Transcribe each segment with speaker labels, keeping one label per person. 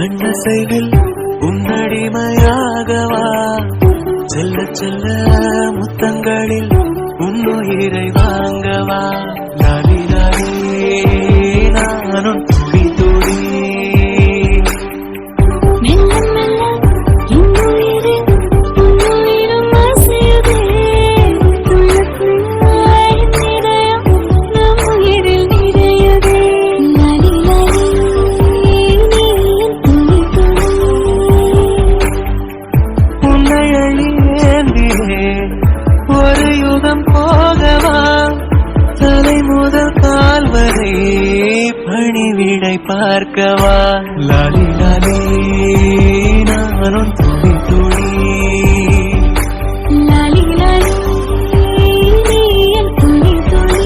Speaker 1: கண்ணசைவில் உன்னடிமையாகவா செல்ல செல்ல முத்தங்களில் உன்னுயிரை வாங்கவா லாலி லாலி நானும் துடி துடி பார்க்கவா லாலி லாலி நானும் துடி துடி
Speaker 2: லாலி லாலி துடி துடி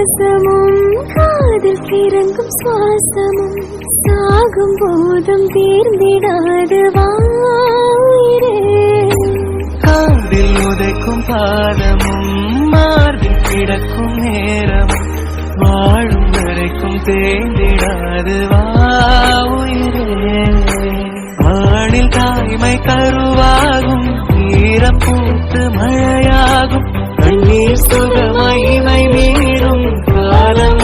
Speaker 2: வாசமும் காதில் கிறங்கும் சுவாசமும் சாகும் போதும் தீர்ந்திடாது வாயிரே
Speaker 1: காதில் உதைக்கும் பாதமும் மார்பில் கிடக்கும் நேரமும் வாழும் வரைக்கும் தேர்ந்திடாது வாயிரே வானில் தாய்மை கருவாகும் ஈரம் பூத்து மழையாகும் கண்ணீர் சுகமகிமை வீடும் காலம்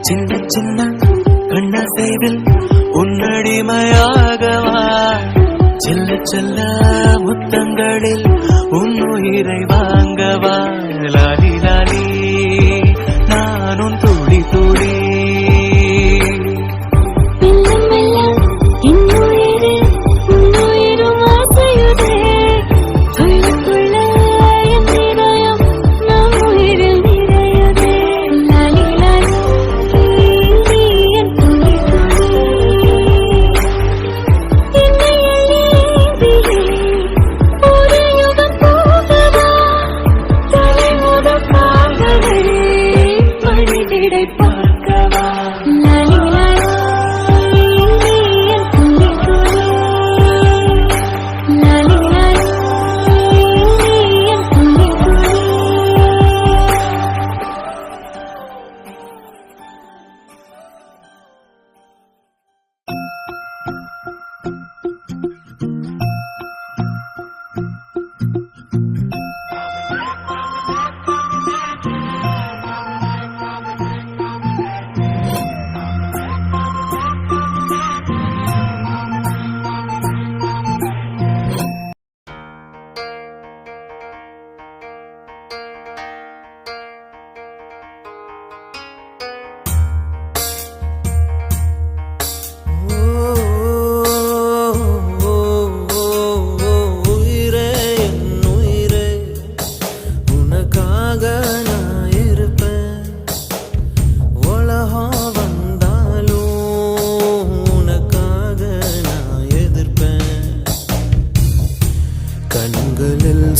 Speaker 1: சின்ன சின்ன கண்ணசைவில் உன்னடிமையாகவா செல்ல செல்ல முத்தங்களில் உன்னுயிரை வாங்கவா லாலி லாலி நானும் துடி துடி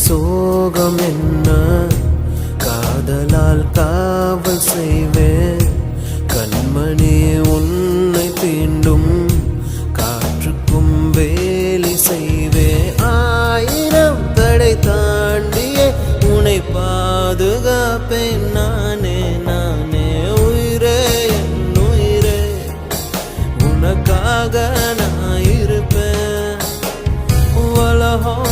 Speaker 1: சோகம் என்ன காதலால் காவல் செய்வேன் கண்மணி உன்னை தீண்டும் காற்றுக்கும் வேலை செய்வேன் ஆயிரம் தடை தாண்டியே உன்னை பாதுகாப்பேன் நானே நானே உயிரே என் உயிரே உனக்காக நான் இருப்பேன் உலகம்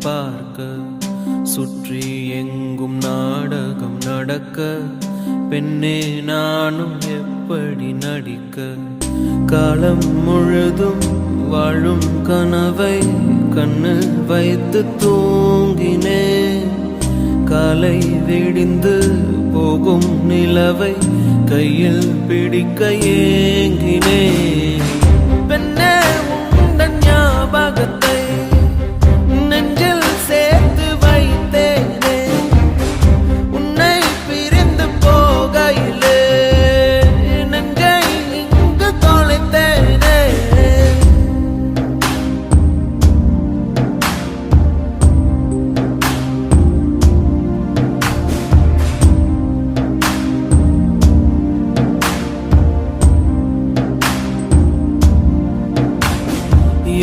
Speaker 1: பார்க்க சுற்றி எங்கும் நாடகம் நடக்க பெண்ணே நானும் எப்படி நடிக்க காலம் முழுதும் வாழும் கனவை கண்ணில் வைத்து தூங்கினேன் காலை விடிந்து போகும் நிலவை கையில் பிடிக்க ஏங்கினேன் பெண்ணே உந்தன் ஞாபகத்தை நெஞ்சில் சேர்த்து வைத்தேனே உன்னை பிரிந்து போகையிலே நெஞ்சை இங்கு தொலைத்தேனே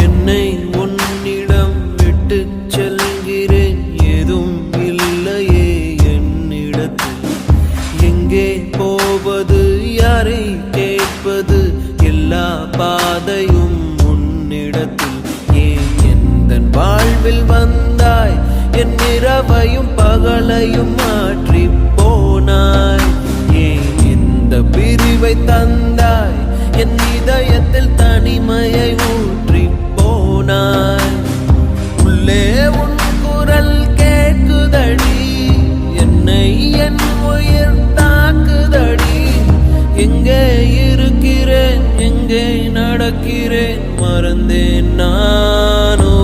Speaker 1: என்னை உன்னிடம் விட்டு செல்கிறேன் ஏதும் இல்லையே என்னிடத்தில் எங்கே போவது யாரை கேட்பது எல்லா பாதையும் உன்னிடத்தில் ஏன் எந்தன் வாழ்வில் வந்தாய் என் இரவையும் பகலையும் மாற்றி போனாய் ஏன் இந்த பிரிவை தந்தாய் என் இதயத்தில் தனிமையை ஊற்றி போனாய் உள்ளே உன் குரல் கேட்குதடி என்னை என் உயிர் தாக்குதடி எங்கே இருக்கிறேன் எங்கே நடக்கிறேன் மறந்தேன் நானோ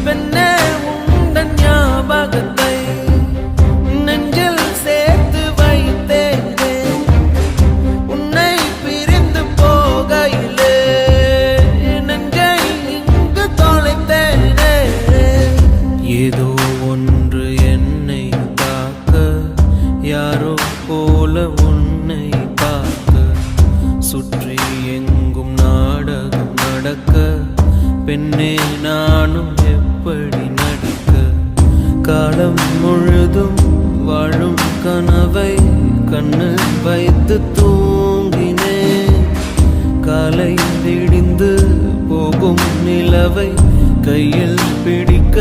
Speaker 1: பெண்ணே உந்தன் ஞாபகத்தை நெஞ்சில் சேர்த்து வைத்தேனே உன்னை பிரிந்து போகையிலே நெஞ்சை இங்கு தொலைத்தேனே ஏதோ ஒன்று என்னை தாக்க யாரோ போல உன்னை பார்க்க சுற்றி எங்கும் நாடகம் நடக்க பெண்ணே நானும் எப்படி நடிக்க காலம் முழுதும் வாழும் கனவை கண்ணில் வைத்து தூங்கினேன் காலை விடிந்து போகும் நிலவை கையில் பிடிக்க